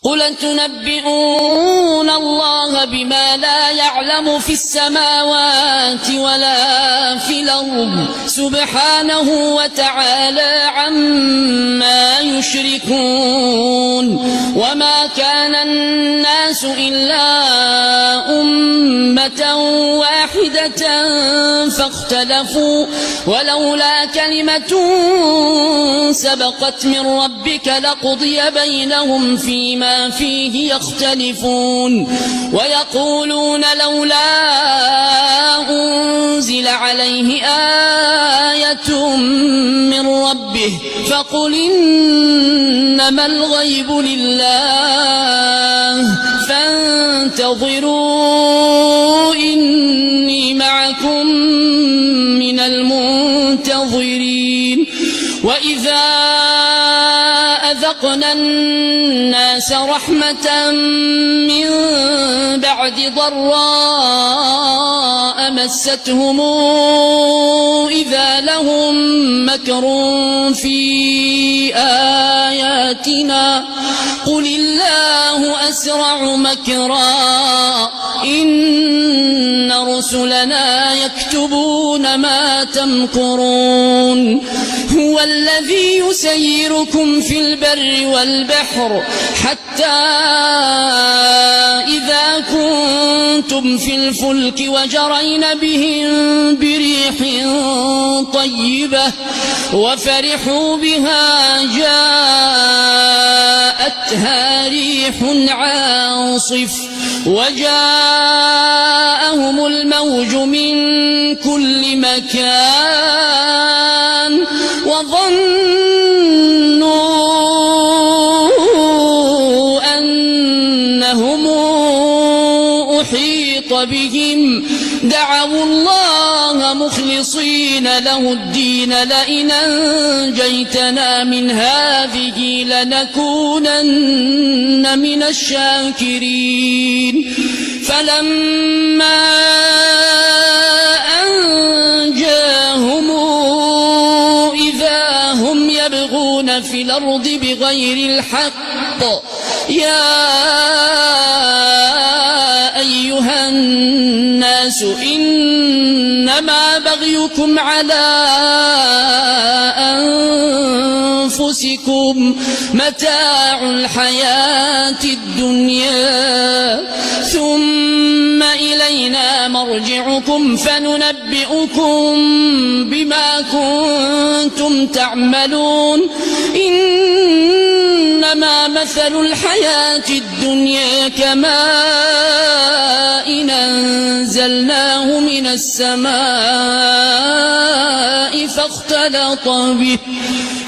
قل تنبئون الله بما لا يعلم في السماوات ولا في الأرض سبحانه وتعالى عما يشركون وما كان الناس إلا أمة واحدة فاختلفوا ولولا كلمة سبقت من ربك لقضي بينهم فيما فيه يختلفون ويقولون لولا أنزل عليه آية من ربه فقل إنما الغيب لله فانتظروا إني معكم من المنتظرين وإذا أذقنا الناس رحمة من بعد ضراء مستهم إذا لهم مكر في آياتنا قل الله أسرع مكرا إن رسلنا يكتبون ما تمكرون هو الذي يسيركم في البر والبحر حتى إذا كنتم في الفلك وجرين بهم بريح طيبة وفرحوا بها جاءتها ريح عاصف وجاءهم الموج من كل مكان وظنوا أنهم أحيط بهم دعوا الله مخلصين له الدين لئن أنجيتنا من هذه لنكونن من الشاكرين فلما أنجاهم إذا هم يبغون في الأرض بغير الحق يا أيها الناس إنما بغيكم على أنفسكم متاع الحياة الدنيا ثم إلينا مرجعكم فننبئكم بما كنتم تعملون إنما مثل الحياة الدنيا كماء أنزلناه من السماء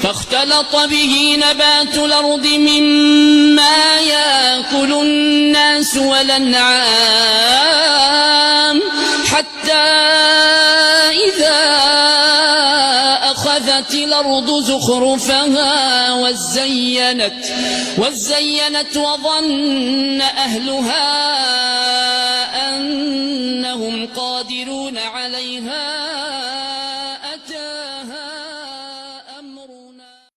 فاختلط به نبات الأرض مما يأكل الناس والأنعام حتى إذا أخذت الأرض زخرفها وزينت وظن أهلها